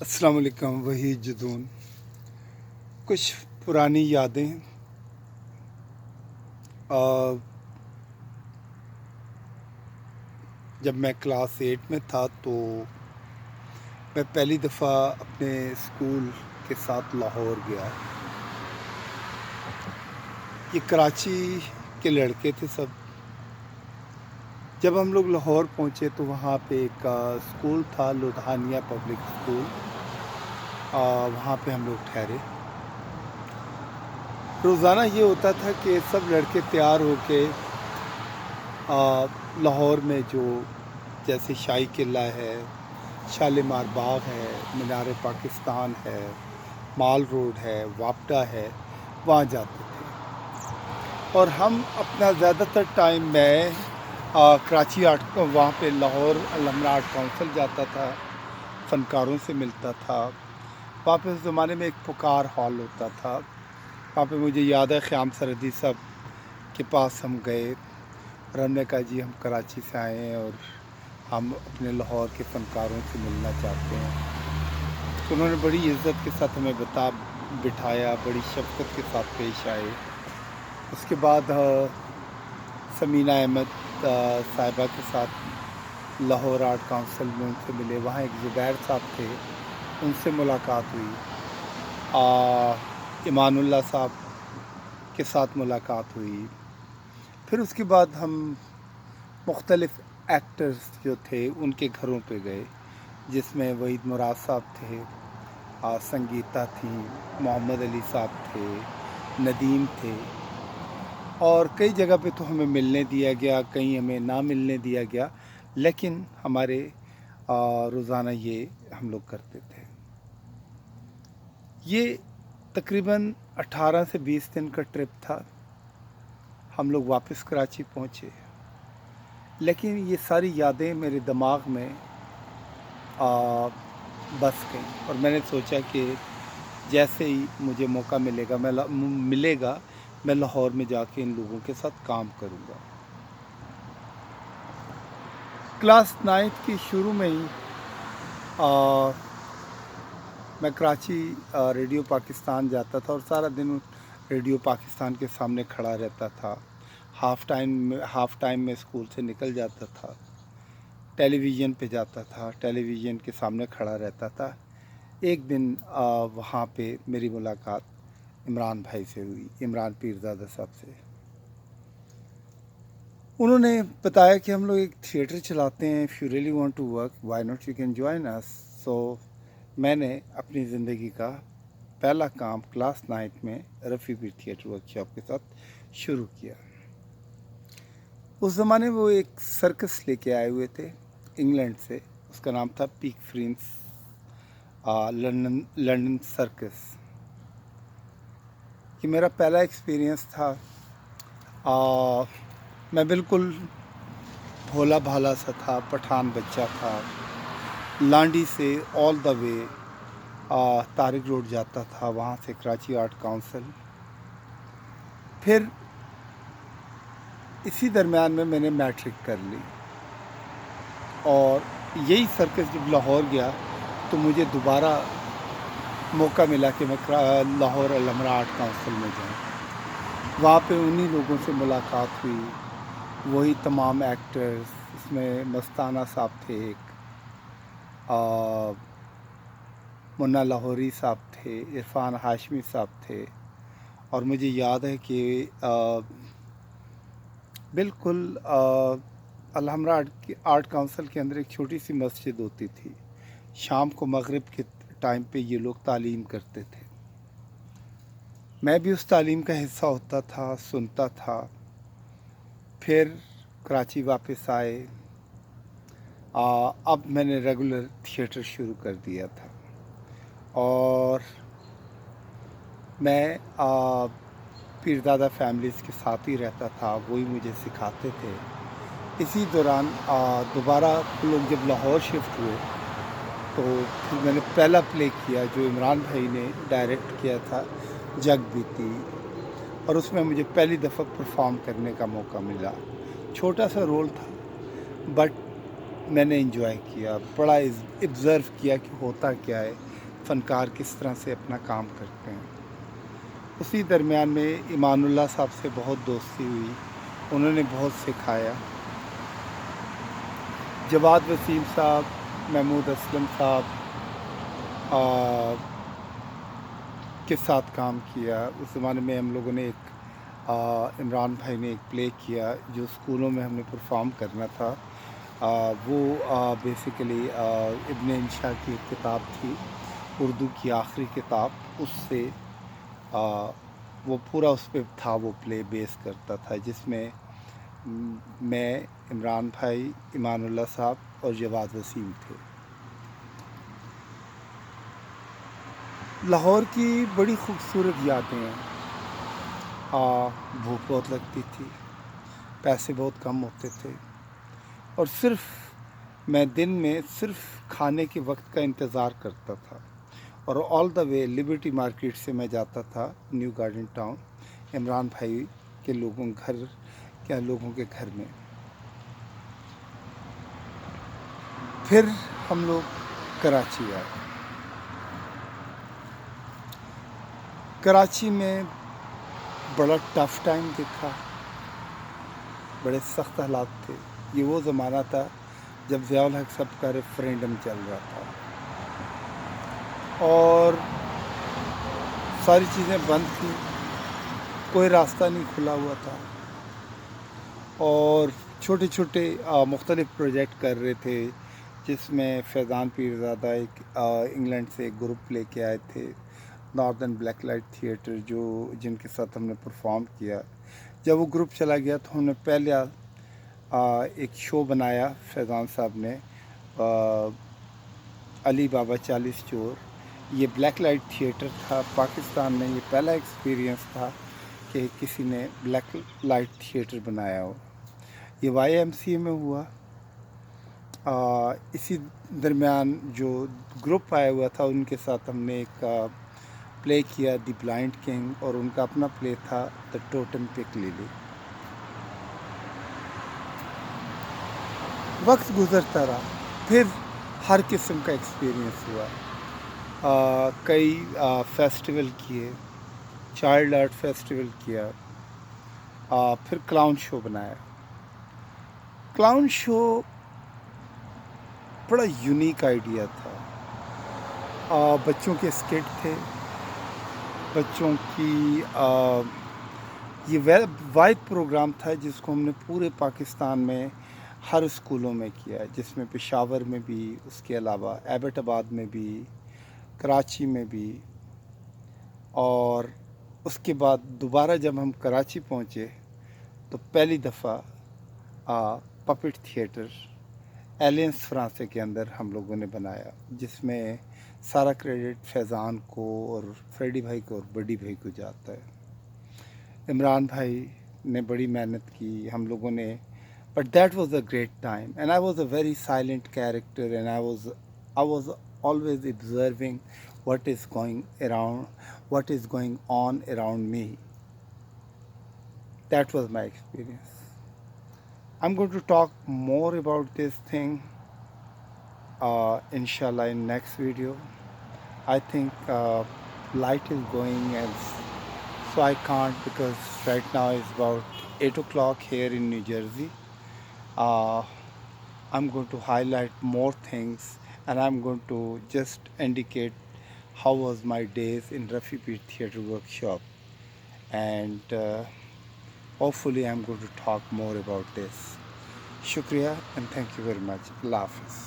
السلام علیکم. وہی جدون کچھ پرانی یادیں. جب میں کلاس 8 میں تھا تو میں پہلی دفعہ اپنے اسکول کے ساتھ لاہور گیا. یہ کراچی کے لڑکے تھے سب. جب ہم لوگ لاہور پہنچے تو وہاں پہ ایک اسکول تھا، لدھانیہ پبلک اسکول. وہاں پہ ہم لوگ ٹھہرے. روزانہ یہ ہوتا تھا کہ سب لڑکے تیار ہو کے لاہور میں جو جیسے شاہی قلعہ ہے، شالیمار باغ ہے، مینار پاکستان ہے، مال روڈ ہے، واپڈا ہے، وہاں جاتے تھے. اور ہم اپنا زیادہ تر ٹائم میں کراچی وہاں پہ لاہور الحمرا آرٹ کونسل جاتا تھا، فنکاروں سے ملتا تھا. وہاں پہ اس زمانے میں ایک پکار ہال ہوتا تھا. وہاں پہ مجھے یاد ہے خیام سردی صاحب کے پاس ہم گئے اور ہم نے کہا جی ہم کراچی سے آئے ہیں اور ہم اپنے لاہور کے فنکاروں سے ملنا چاہتے ہیں. تو انہوں نے بڑی عزت کے ساتھ ہمیں بٹھایا، بڑی شفقت کے ساتھ پیش آئے. اس کے بعد سمینہ احمد صاحبہ کے ساتھ لاہور آرٹ کونسل میں ان سے ملے. وہاں ایک زبیر صاحب تھے، ان سے ملاقات ہوئی. ایمان اللہ صاحب کے ساتھ ملاقات ہوئی. پھر اس کے بعد ہم مختلف ایکٹرز جو تھے ان کے گھروں پہ گئے، جس میں وحید مراد صاحب تھے، سنگیتا تھیں، محمد علی صاحب تھے، ندیم تھے. اور کئی جگہ پہ تو ہمیں ملنے دیا گیا، کہیں ہمیں نہ ملنے دیا گیا، لیکن ہمارے روزانہ یہ ہم لوگ کرتے تھے. یہ تقریباً 18 سے 20 دن کا ٹرپ تھا. ہم لوگ واپس کراچی پہنچے، لیکن یہ ساری یادیں میرے دماغ میں بس گئیں. اور میں نے سوچا کہ جیسے ہی مجھے موقع ملے گا میں لاہور میں جا کے ان لوگوں کے ساتھ کام کروں گا. کلاس 9 کی شروع میں ہی میں کراچی ریڈیو پاکستان جاتا تھا اور سارا دن ریڈیو پاکستان کے سامنے کھڑا رہتا تھا. ہاف ٹائم میں اسکول سے نکل جاتا تھا، ٹیلی ویژن پہ جاتا تھا، ٹیلی ویژن کے سامنے کھڑا رہتا تھا. ایک دن وہاں پہ میری ملاقات عمران بھائی سے ہوئی، عمران پیرزادہ صاحب سے. انہوں نے بتایا کہ ہم لوگ ایک تھیٹر چلاتے ہیں، if you really want to work, why not you can join us. So میں نے اپنی زندگی کا پہلا کام کلاس 9 میں رفیع پیر تھیٹر ورک شاپ کے ساتھ شروع کیا. اس زمانے وہ ایک سرکس لے کے آئے ہوئے تھے انگلینڈ سے، اس کا نام تھا پیک فرینس لنڈن سرکس. یہ میرا پہلا ایکسپیرینس تھا. میں بالکل بھولا بھالا سا تھا، پٹھان بچہ تھا. لانڈی سے آل دا وے طارق روڈ جاتا تھا، وہاں سے کراچی آرٹ کونسل. پھر اسی درمیان میں نے میٹرک کر لی اور یہی سرکس جب لاہور گیا تو مجھے دوبارہ موقع ملا کہ میں لاہور الحمرا آرٹ کونسل میں جاؤں. وہاں پہ انہی لوگوں سے ملاقات ہوئی، وہی تمام ایکٹرز. اس میں مستانہ صاحب تھے، ایک منا لاہوری صاحب تھے، عرفان ہاشمی صاحب تھے. اور مجھے یاد ہے کہ بالکل الحمرا آرٹ کونسل کے اندر ایک چھوٹی سی مسجد ہوتی تھی. شام کو مغرب کے ٹائم پہ یہ لوگ تعلیم کرتے تھے. میں بھی اس تعلیم کا حصہ ہوتا تھا، سنتا تھا. پھر کراچی واپس آئے. اب میں نے ریگولر تھیٹر شروع کر دیا تھا اور میں پیرزادہ فیملیز کے ساتھ ہی رہتا تھا، وہی مجھے سکھاتے تھے. اسی دوران دوبارہ لوگ جب لاہور شفٹ ہوئے تو پھر میں نے پہلا پلے کیا جو عمران بھائی نے ڈائریکٹ کیا تھا، جگ بیتی. اور اس میں مجھے پہلی دفعہ پرفارم کرنے کا موقع ملا. چھوٹا سا رول تھا بٹ میں نے انجوائے کیا، بڑا آبزرو کیا کہ ہوتا کیا ہے. فنکار کس طرح سے اپنا کام کرتے ہیں. اسی درمیان میں ایمان اللہ صاحب سے بہت دوستی ہوئی، انہوں نے بہت سکھایا. جواد وسیم صاحب، محمود اسلم صاحب کے ساتھ کام کیا. اس زمانے میں ہم لوگوں نے ایک عمران بھائی نے ایک پلے کیا جو اسکولوں میں ہم نے پرفارم کرنا تھا. وہ بیسیکلی ابن انشا کی ایک کتاب تھی، اردو کی آخری کتاب. اس سے وہ پورا اس پہ تھا، وہ پلے بیس کرتا تھا، جس میں میں، عمران بھائی، ایمان اللہ صاحب اور جواد وسیم تھے. لاہور کی بڑی خوبصورت یادیں ہیں. بھوک بہت لگتی تھی، پیسے بہت کم ہوتے تھے، اور صرف میں دن میں صرف کھانے کے وقت کا انتظار کرتا تھا، اور آل دا وے لبرٹی مارکیٹ سے میں جاتا تھا نیو گارڈن ٹاؤن عمران بھائی کے لوگوں کے گھر میں. پھر ہم لوگ کراچی آئے. کراچی میں بڑا ٹف ٹائم دیکھا، بڑے سخت حالات تھے. یہ وہ زمانہ تھا جب ضیاء الحق صاحب کا ریفرینڈم چل رہا تھا، اور ساری چیزیں بند تھیں، کوئی راستہ نہیں کھلا ہوا تھا، اور چھوٹے چھوٹے مختلف پروجیکٹ کر رہے تھے، جس میں فیضان پیرزادہ ایک انگلینڈ سے ایک گروپ لے کے آئے تھے، ناردرن بلیک لائٹ تھیٹر، جن کے ساتھ ہم نے پرفارم کیا. جب وہ گروپ چلا گیا تو ہم نے پہلے ایک شو بنایا فیضان صاحب نے، علی بابا 40 چور. یہ بلیک لائٹ تھیٹر تھا پاکستان میں، یہ پہلا ایکسپیرینس تھا کہ کسی نے بلیک لائٹ تھیٹر بنایا ہو. یہ وائی ایم سی اے میں ہوا. اسی درمیان جو گروپ آیا ہوا تھا ان کے ساتھ ہم نے ایک پلے کیا، دی بلائنڈ کنگ، اور ان کا اپنا پلے تھا دا ٹوٹم پک لیلی. وقت گزرتا رہا، پھر ہر قسم کا ایکسپیرینس ہوا. کئی فیسٹیول کیے، چائلڈ آرٹ فیسٹیول کیا، پھر کلاؤن شو بنایا. کلاؤن شو بڑا یونیک آئیڈیا تھا. بچوں کے اسکٹ تھے، بچوں کی یہ واحد پروگرام تھا جس کو ہم نے پورے پاکستان میں ہر اسکولوں میں کیا، جس میں پشاور میں بھی، اس کے علاوہ ایبٹ آباد میں بھی، کراچی میں بھی. اور اس کے بعد دوبارہ جب ہم کراچی پہنچے تو پہلی دفعہ پپٹ تھیٹر ایلینس فرانسے کے اندر ہم لوگوں نے بنایا، جس میں سارا کریڈٹ فیضان کو اور فریڈی بھائی کو اور بڈی بھائی کو جاتا ہے. عمران بھائی نے بڑی محنت کی، ہم لوگوں نے. But that was a great time, and I was a very silent character, and I was always observing what is going on around me. That was my experience. I'm going to talk more about this thing inshallah in next video. I think light is going, so I can't, because right now it's about 8 o'clock here in New Jersey. I'm going to highlight more things, and I'm going to just indicate how was my days in Rafi Peer Theatre Workshop, and hopefully I'm going to talk more about this. Shukriya and thank you very much. Allah Hafiz.